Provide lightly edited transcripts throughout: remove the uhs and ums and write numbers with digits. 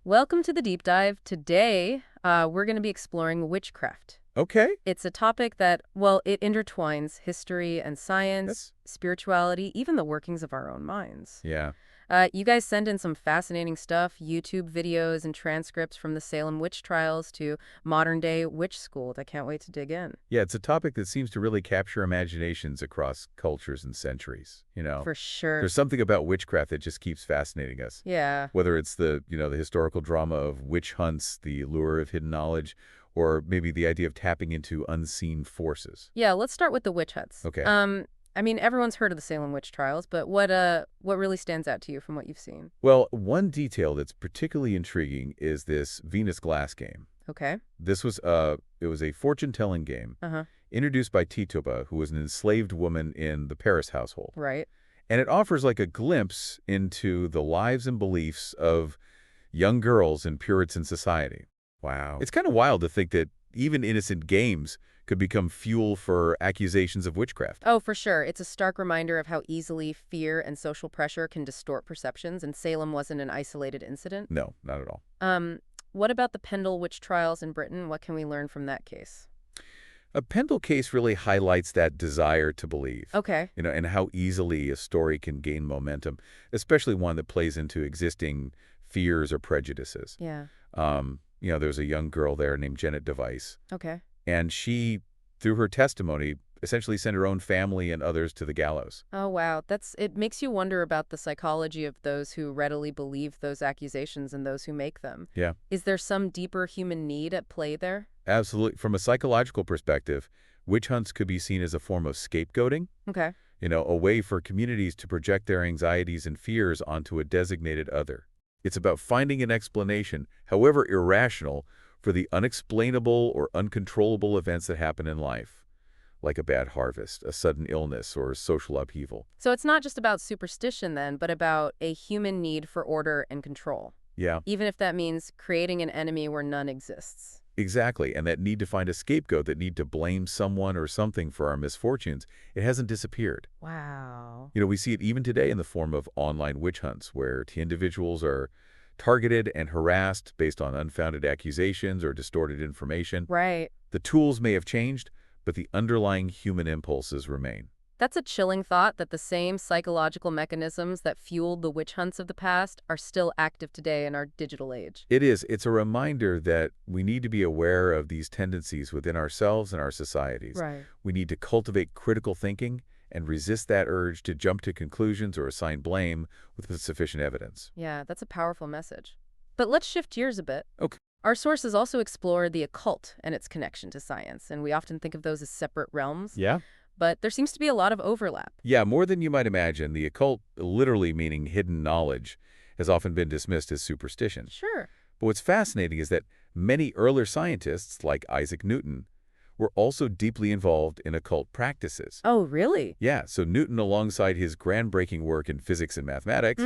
Welcome to the deep dive. Today, we're going to be exploring witchcraft. Okay. It's a topic that, well, it intertwines history and science, That's spirituality, even the workings of our own minds. yeah. You guys send in some fascinating stuff, YouTube videos and transcripts from the Salem Witch Trials to modern-day witch school. I can't wait to dig in. Yeah, it's a topic that seems to really capture imaginations across cultures and centuries, For sure. There's something about witchcraft that just keeps fascinating us. Yeah. Whether it's the historical drama of witch hunts, the allure of hidden knowledge, or maybe the idea of tapping into unseen forces. Yeah, let's start with the witch hunts. Okay. Everyone's heard of the Salem Witch Trials, but what really stands out to you from what you've seen? Well, one detail that's particularly intriguing is this Venus glass game. Okay. This was it was a fortune-telling game Uh-huh. introduced by Tituba, who was an enslaved woman in the Paris household. Right. And it offers like a glimpse into the lives and beliefs of young girls in Puritan society. Wow. It's kind of wild to think that even innocent games could become fuel for accusations of witchcraft. Oh, for sure. It's a stark reminder of how easily fear and social pressure can distort perceptions, and Salem wasn't an isolated incident. No, not at all. What about the Pendle Witch Trials in Britain? What can we learn from that case? A Pendle case really highlights that desire to believe. Okay. And how easily a story can gain momentum, especially one that plays into existing fears or prejudices. Yeah. There's a young girl there named Janet Device. Okay. And she, through her testimony, essentially sent her own family and others to the gallows. Oh, wow. It makes you wonder about the psychology of those who readily believe those accusations and those who make them. Yeah, Is there some deeper human need at play there? absolutely. From a psychological perspective, witch hunts could be seen as a form of scapegoating, Okay. a way for communities to project their anxieties and fears onto a designated other. It's about finding an explanation, however irrational, for the unexplainable or uncontrollable events that happen in life, like a bad harvest, a sudden illness, or social upheaval. So it's not just about superstition then, but about a human need for order and control, Yeah, even if that means creating an enemy where none exists. exactly. And that need to find a scapegoat, that need to blame someone or something for our misfortunes, it hasn't disappeared. Wow. We see it even today in the form of online witch hunts, where individuals are targeted and harassed based on unfounded accusations or distorted information. Right. The tools may have changed, but the underlying human impulses remain. That's a chilling thought that the same psychological mechanisms that fueled the witch hunts of the past are still active today in our digital age. It is. It's a reminder that we need to be aware of these tendencies within ourselves and our societies. Right. We need to cultivate critical thinking and resist that urge to jump to conclusions or assign blame with sufficient evidence. Yeah, that's a powerful message. But let's shift gears a bit. Okay. Our sources also explore the occult and its connection to science, and we often think of those as separate realms. Yeah? But there seems to be a lot of overlap. Yeah, more than you might imagine. The occult, literally meaning hidden knowledge, has often been dismissed as superstition. Sure. But what's fascinating is that many earlier scientists, like Isaac Newton, were also deeply involved in occult practices. Oh, really? Yeah, so Newton, alongside his groundbreaking work in physics and mathematics,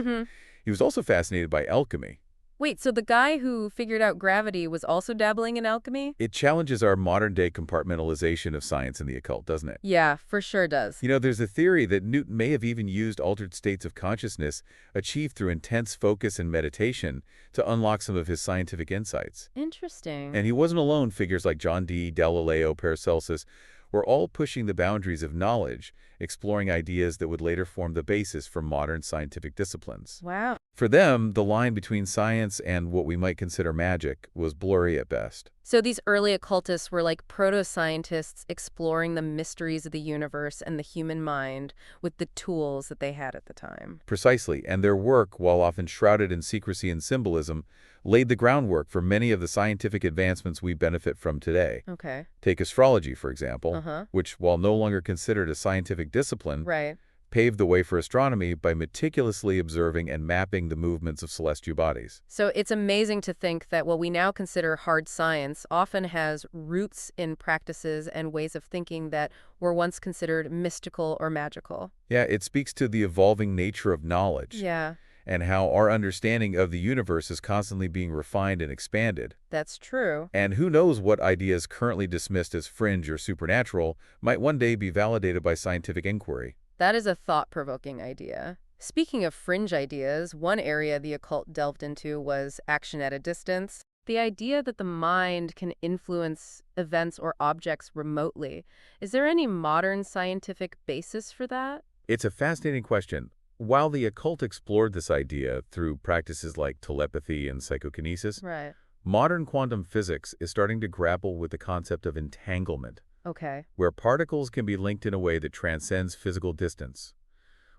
he was also fascinated by alchemy. Wait, so the guy who figured out gravity was also dabbling in alchemy? It challenges our modern-day compartmentalization of science and the occult, doesn't it? Yeah, for sure does. There's a theory that Newton may have even used altered states of consciousness achieved through intense focus and meditation to unlock some of his scientific insights. Interesting. And he wasn't alone. Figures like John Dee, Galileo, Paracelsus were all pushing the boundaries of knowledge, exploring ideas that would later form the basis for modern scientific disciplines. Wow. For them, the line between science and what we might consider magic was blurry at best. So these early occultists were like proto-scientists exploring the mysteries of the universe and the human mind with the tools that they had at the time. Precisely, and their work, while often shrouded in secrecy and symbolism, laid the groundwork for many of the scientific advancements we benefit from today. Okay. Take astrology, for example, Uh-huh. which, while no longer considered a scientific discipline, Right. paved the way for astronomy by meticulously observing and mapping the movements of celestial bodies. So it's amazing to think that what we now consider hard science often has roots in practices and ways of thinking that were once considered mystical or magical. Yeah, it speaks to the evolving nature of knowledge. Yeah, And how our understanding of the universe is constantly being refined and expanded. that's true. And who knows what ideas currently dismissed as fringe or supernatural might one day be validated by scientific inquiry. That is a thought-provoking idea. Speaking of fringe ideas, one area the occult delved into was action at a distance. The idea that the mind can influence events or objects remotely. Is there any modern scientific basis for that? It's a fascinating question. While the occult explored this idea through practices like telepathy and psychokinesis, Right. modern quantum physics is starting to grapple with the concept of entanglement, Okay. where particles can be linked in a way that transcends physical distance.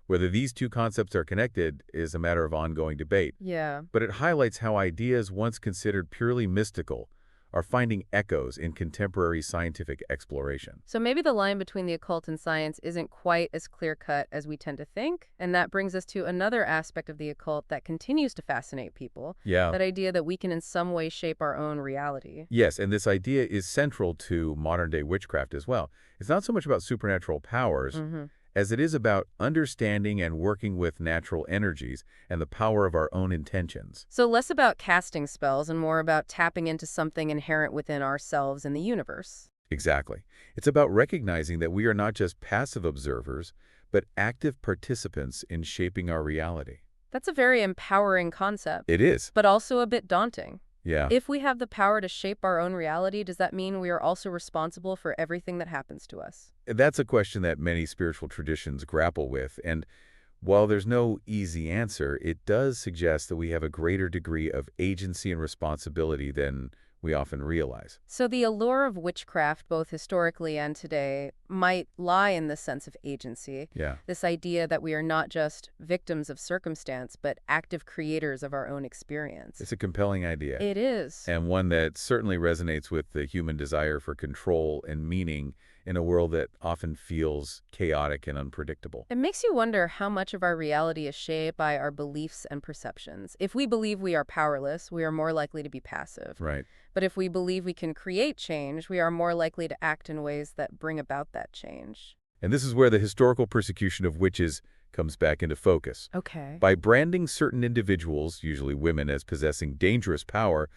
Whether these two concepts are connected is a matter of ongoing debate, Yeah. but it highlights how ideas once considered purely mystical are finding echoes in contemporary scientific exploration. So maybe the line between the occult and science isn't quite as clear-cut as we tend to think, and that brings us to another aspect of the occult that continues to fascinate people, Yeah. that idea that we can in some way shape our own reality. Yes, and this idea is central to modern-day witchcraft as well. It's not so much about supernatural powers Mm-hmm. as it is about understanding and working with natural energies and the power of our own intentions. So less about casting spells and more about tapping into something inherent within ourselves and the universe. Exactly. It's about recognizing that we are not just passive observers, but active participants in shaping our reality. That's a very empowering concept, It is. but also a bit daunting. Yeah. If we have the power to shape our own reality, does that mean we are also responsible for everything that happens to us? That's a question that many spiritual traditions grapple with, and while there's no easy answer, it does suggest that we have a greater degree of agency and responsibility than we often realize. So the allure of witchcraft, both historically and today, might lie in this sense of agency, Yeah. this idea that we are not just victims of circumstance, but active creators of our own experience. It's a compelling idea, It is. and one that certainly resonates with the human desire for control and meaning in a world that often feels chaotic and unpredictable. It makes you wonder how much of our reality is shaped by our beliefs and perceptions. If we believe we are powerless, we are more likely to be passive. Right. But if we believe we can create change, we are more likely to act in ways that bring about that change. And this is where the historical persecution of witches comes back into focus. Okay. By branding certain individuals, usually women, as possessing dangerous power,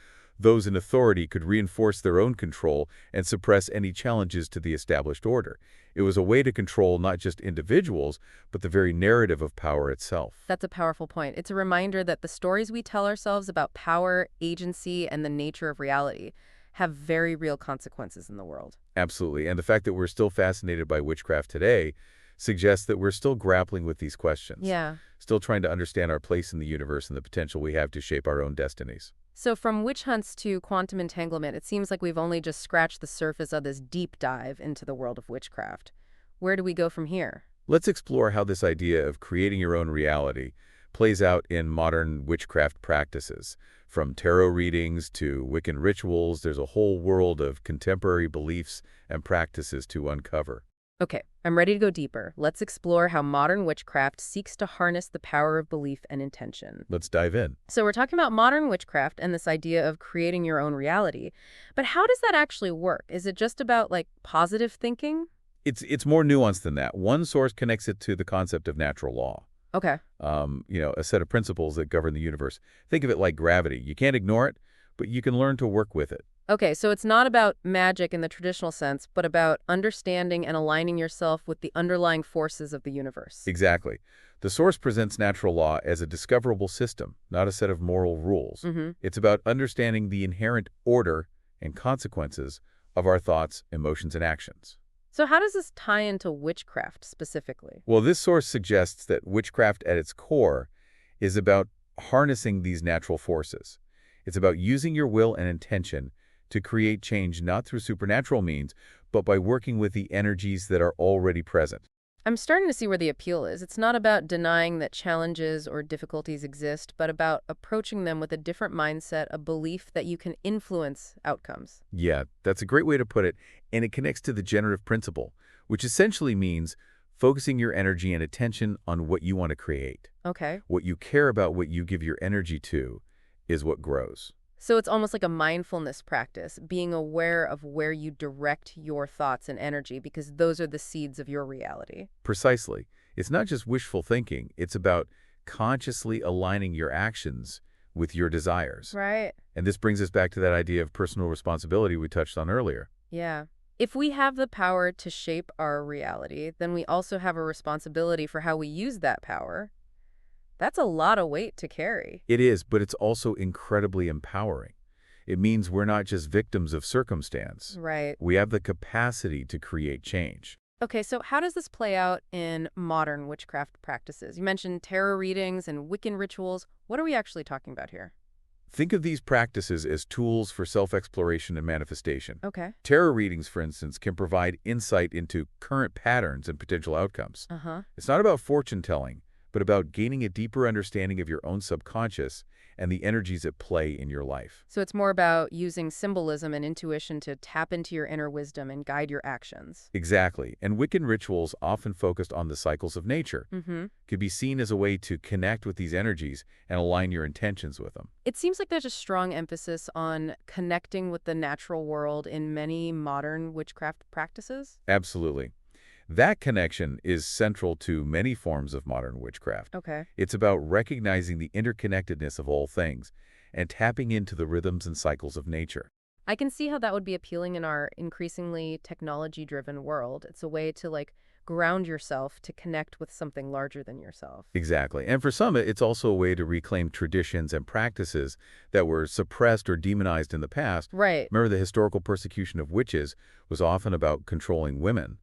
those in authority could reinforce their own control and suppress any challenges to the established order. It was a way to control not just individuals, but the very narrative of power itself. That's a powerful point. It's a reminder that the stories we tell ourselves about power, agency, and the nature of reality have very real consequences in the world. Absolutely. And the fact that we're still fascinated by witchcraft today suggests that we're still grappling with these questions. Yeah. Still trying to understand our place in the universe and the potential we have to shape our own destinies. So from witch hunts to quantum entanglement, it seems like we've only just scratched the surface of this deep dive into the world of witchcraft. Where do we go from here? Let's explore how this idea of creating your own reality plays out in modern witchcraft practices. From tarot readings to Wiccan rituals, there's a whole world of contemporary beliefs and practices to uncover. Okay, I'm ready to go deeper. Let's explore how modern witchcraft seeks to harness the power of belief and intention. Let's dive in. So we're talking about modern witchcraft and this idea of creating your own reality. But how does that actually work? Is it just about, like, positive thinking? It's more nuanced than that. One source connects it to the concept of natural law. Okay. A set of principles that govern the universe. Think of it like gravity. You can't ignore it, but you can learn to work with it. Okay, so it's not about magic in the traditional sense, but about understanding and aligning yourself with the underlying forces of the universe. Exactly. The source presents natural law as a discoverable system, not a set of moral rules. Mm-hmm. It's about understanding the inherent order and consequences of our thoughts, emotions, and actions. So how does this tie into witchcraft specifically? Well, this source suggests that witchcraft at its core is about harnessing these natural forces. It's about using your will and intention to create change not through supernatural means, but by working with the energies that are already present. I'm starting to see where the appeal is. It's not about denying that challenges or difficulties exist, but about approaching them with a different mindset, a belief that you can influence outcomes. Yeah, that's a great way to put it, and it connects to the generative principle, which essentially means focusing your energy and attention on what you want to create. Okay. What you care about, what you give your energy to, is what grows. So it's almost like a mindfulness practice, being aware of where you direct your thoughts and energy, because those are the seeds of your reality. Precisely. It's not just wishful thinking. It's about consciously aligning your actions with your desires. Right. And this brings us back to that idea of personal responsibility we touched on earlier. Yeah. If we have the power to shape our reality, then we also have a responsibility for how we use that power. That's a lot of weight to carry. It is, but it's also incredibly empowering. It means we're not just victims of circumstance. Right. We have the capacity to create change. Okay, so how does this play out in modern witchcraft practices? You mentioned tarot readings and Wiccan rituals. What are we actually talking about here? Think of these practices as tools for self-exploration and manifestation. Okay. Tarot readings, for instance, can provide insight into current patterns and potential outcomes. Uh-huh. It's not about fortune-telling, but about gaining a deeper understanding of your own subconscious and the energies at play in your life. So it's more about using symbolism and intuition to tap into your inner wisdom and guide your actions. Exactly. And Wiccan rituals, often focused on the cycles of nature, Mm-hmm. could be seen as a way to connect with these energies and align your intentions with them. It seems like there's a strong emphasis on connecting with the natural world in many modern witchcraft practices. Absolutely. That connection is central to many forms of modern witchcraft. Okay. It's about recognizing the interconnectedness of all things and tapping into the rhythms and cycles of nature. I can see how that would be appealing in our increasingly technology-driven world. It's a way to, ground yourself to connect with something larger than yourself. Exactly. And for some, it's also a way to reclaim traditions and practices that were suppressed or demonized in the past. Right. Remember, the historical persecution of witches was often about controlling women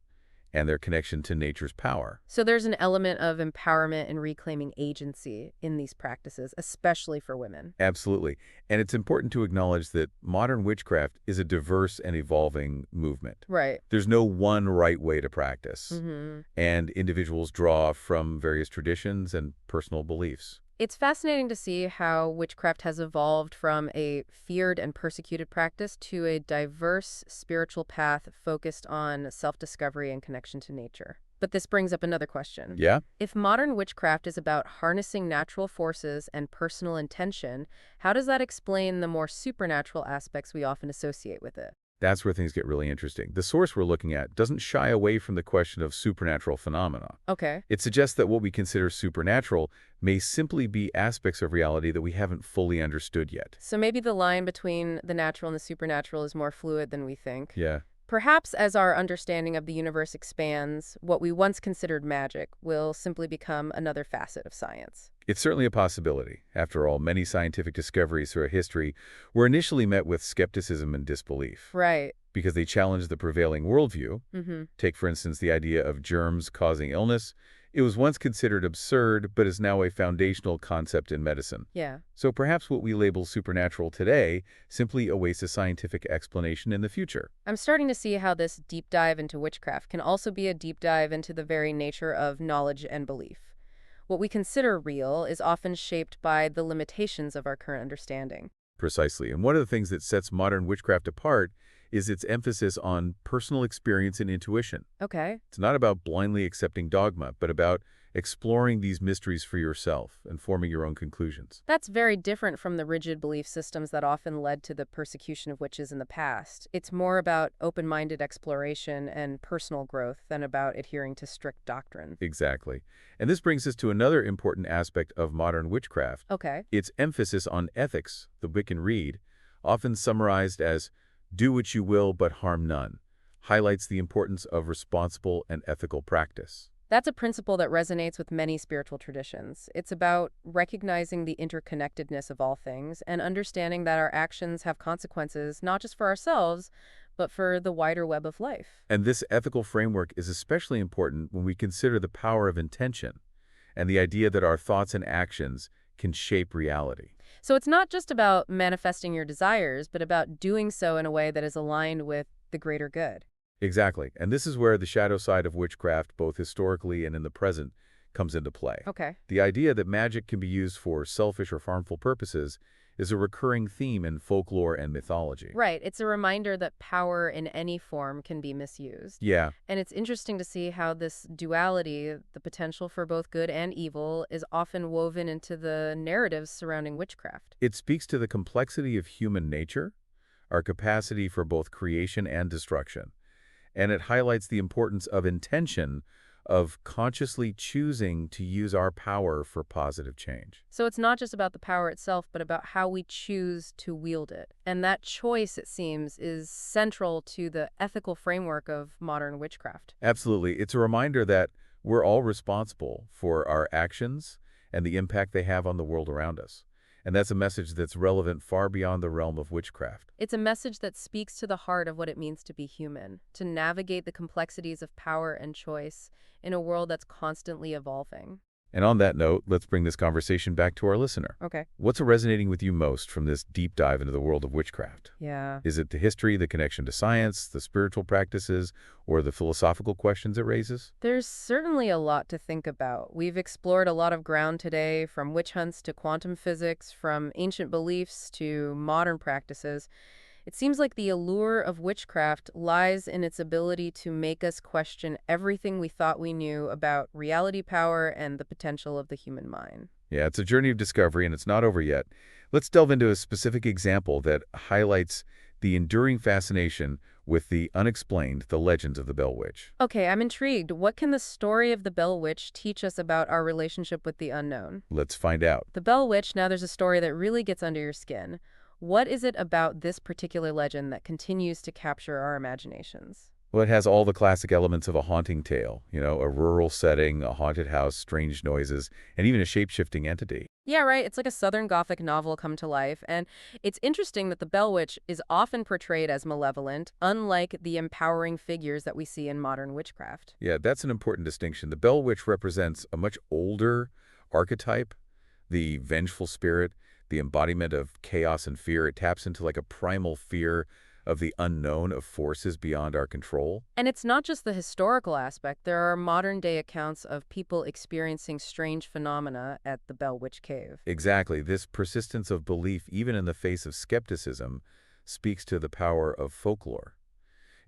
and their connection to nature's power. So there's an element of empowerment and reclaiming agency in these practices, especially for women. Absolutely. And it's important to acknowledge that modern witchcraft is a diverse and evolving movement. Right. There's no one right way to practice, Mm-hmm. and individuals draw from various traditions and personal beliefs. It's fascinating to see how witchcraft has evolved from a feared and persecuted practice to a diverse spiritual path focused on self-discovery and connection to nature. But this brings up another question. Yeah? If modern witchcraft is about harnessing natural forces and personal intention, how does that explain the more supernatural aspects we often associate with it? That's where things get really interesting. The source we're looking at doesn't shy away from the question of supernatural phenomena. Okay. It suggests that what we consider supernatural may simply be aspects of reality that we haven't fully understood yet. So maybe the line between the natural and the supernatural is more fluid than we think. Yeah. Perhaps as our understanding of the universe expands, what we once considered magic will simply become another facet of science. It's certainly a possibility. After all, many scientific discoveries throughout history were initially met with skepticism and disbelief Right. because they challenged the prevailing worldview. Mm-hmm. Take, for instance, the idea of germs causing illness. It was once considered absurd, but is now a foundational concept in medicine. Yeah. So perhaps what we label supernatural today simply awaits a scientific explanation in the future. I'm starting to see how this deep dive into witchcraft can also be a deep dive into the very nature of knowledge and belief. What we consider real is often shaped by the limitations of our current understanding. Precisely. And one of the things that sets modern witchcraft apart is its emphasis on personal experience and intuition. Okay. It's not about blindly accepting dogma, but about exploring these mysteries for yourself and forming your own conclusions. That's very different from the rigid belief systems that often led to the persecution of witches in the past. It's more about open-minded exploration and personal growth than about adhering to strict doctrine. Exactly. And this brings us to another important aspect of modern witchcraft. Okay. Its emphasis on ethics, the Wiccan Rede, often summarized as "do what you will but harm none," highlights the importance of responsible and ethical practice. That's a principle that resonates with many spiritual traditions. It's about recognizing the interconnectedness of all things and understanding that our actions have consequences not just for ourselves, but for the wider web of life. And this ethical framework is especially important when we consider the power of intention and the idea that our thoughts and actions can shape reality. So it's not just about manifesting your desires, but about doing so in a way that is aligned with the greater good. Exactly. And this is where the shadow side of witchcraft, both historically and in the present, comes into play. Okay. The idea that magic can be used for selfish or harmful purposes is a recurring theme in folklore and mythology. Right. It's a reminder that power in any form can be misused. Yeah, And it's interesting to see how this duality, the potential for both good and evil, is often woven into the narratives surrounding witchcraft. it speaks to the complexity of human nature, our capacity for both creation and destruction. And it highlights the importance of intention, of consciously choosing to use our power for positive change. So it's not just about the power itself, but about how we choose to wield it. And that choice, it seems, is central to the ethical framework of modern witchcraft. Absolutely. It's a reminder that we're all responsible for our actions and the impact they have on the world around us. And that's a message that's relevant far beyond the realm of witchcraft. It's a message that speaks to the heart of what it means to be human, to navigate the complexities of power and choice in a world that's constantly evolving. And on that note, let's bring this conversation back to our listener. Okay. What's resonating with you most from this deep dive into the world of witchcraft? Yeah. Is it the history, the connection to science, the spiritual practices, or the philosophical questions it raises? There's certainly a lot to think about. We've explored a lot of ground today, from witch hunts to quantum physics, from ancient beliefs to modern practices. It seems like the allure of witchcraft lies in its ability to make us question everything we thought we knew about reality, power, and the potential of the human mind. Yeah, it's a journey of discovery, and it's not over yet. Let's delve into a specific example that highlights the enduring fascination with the unexplained, the legends of the Bell Witch. Okay, I'm intrigued. What can the story of the Bell Witch teach us about our relationship with the unknown? Let's find out. The Bell Witch, now there's a story that really gets under your skin. What is it about this particular legend that continues to capture our imaginations? Well, it has all the classic elements of a haunting tale, a rural setting, a haunted house, strange noises, and even a shape-shifting entity. Yeah, right. It's like a Southern Gothic novel come to life. And it's interesting that the Bell Witch is often portrayed as malevolent, unlike the empowering figures that we see in modern witchcraft. Yeah, that's an important distinction. The Bell Witch represents a much older archetype, the vengeful spirit, the embodiment of chaos and fear. It taps into like a primal fear of the unknown, of forces beyond our control. And it's not just the historical aspect. There are modern-day accounts of people experiencing strange phenomena at the Bell Witch Cave. Exactly. This persistence of belief, even in the face of skepticism, speaks to the power of folklore.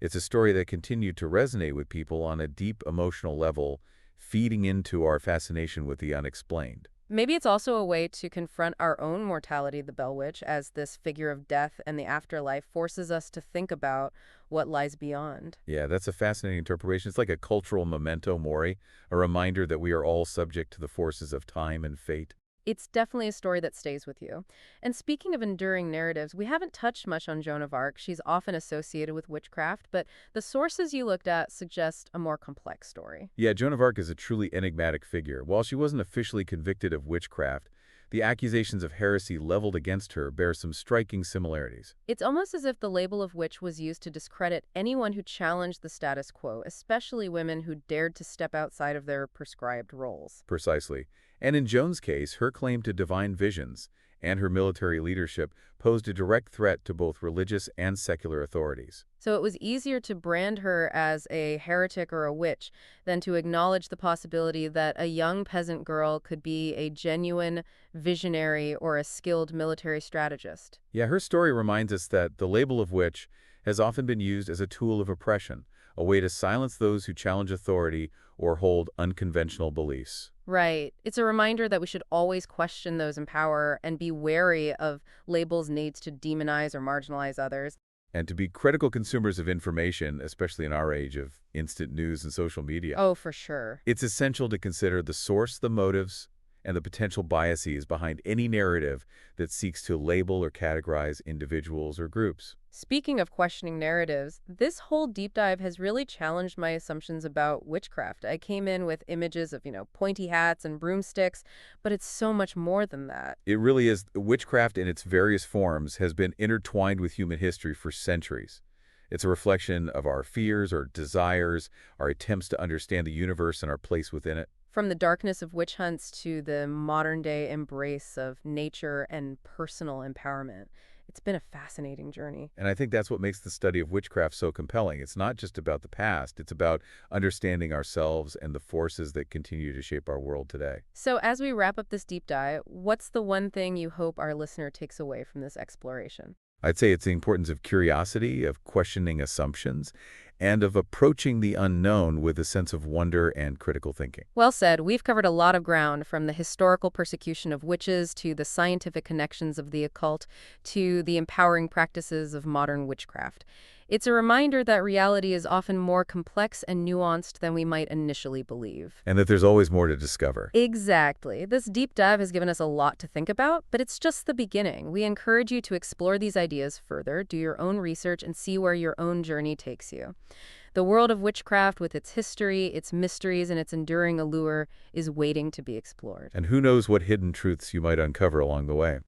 It's a story that continued to resonate with people on a deep emotional level, feeding into our fascination with the unexplained. Maybe it's also a way to confront our own mortality, the Bell Witch, as this figure of death and the afterlife forces us to think about what lies beyond. Yeah, that's a fascinating interpretation. It's like a cultural memento mori, a reminder that we are all subject to the forces of time and fate. It's definitely a story that stays with you. And speaking of enduring narratives, we haven't touched much on Joan of Arc. She's often associated with witchcraft, but the sources you looked at suggest a more complex story. Yeah, Joan of Arc is a truly enigmatic figure. While she wasn't officially convicted of witchcraft, the accusations of heresy leveled against her bear some striking similarities. It's almost as if the label of witch was used to discredit anyone who challenged the status quo, especially women who dared to step outside of their prescribed roles. Precisely. And in Joan's case, her claim to divine visions and her military leadership posed a direct threat to both religious and secular authorities. So it was easier to brand her as a heretic or a witch than to acknowledge the possibility that a young peasant girl could be a genuine visionary or a skilled military strategist. Yeah, her story reminds us that the label of witch has often been used as a tool of oppression, a way to silence those who challenge authority or hold unconventional beliefs. Right. It's a reminder that we should always question those in power and be wary of labels' needs to demonize or marginalize others. And to be critical consumers of information, especially in our age of instant news and social media. Oh, for sure. It's essential to consider the source, the motives, and the potential biases behind any narrative that seeks to label or categorize individuals or groups. Speaking of questioning narratives, this whole deep dive has really challenged my assumptions about witchcraft. I came in with images of, pointy hats and broomsticks, but it's so much more than that. It really is. Witchcraft in its various forms has been intertwined with human history for centuries. It's a reflection of our fears, our desires, our attempts to understand the universe and our place within it. From the darkness of witch hunts to the modern-day embrace of nature and personal empowerment. It's been a fascinating journey. And I think that's what makes the study of witchcraft so compelling. It's not just about the past. It's about understanding ourselves and the forces that continue to shape our world today. So as we wrap up this deep dive, what's the one thing you hope our listener takes away from this exploration? I'd say it's the importance of curiosity, of questioning assumptions, and of approaching the unknown with a sense of wonder and critical thinking. Well said. We've covered a lot of ground, from the historical persecution of witches to the scientific connections of the occult to the empowering practices of modern witchcraft. It's a reminder that reality is often more complex and nuanced than we might initially believe. And that there's always more to discover. Exactly. This deep dive has given us a lot to think about, but it's just the beginning. We encourage you to explore these ideas further, do your own research, and see where your own journey takes you. The world of witchcraft, with its history, its mysteries, and its enduring allure, is waiting to be explored. And who knows what hidden truths you might uncover along the way.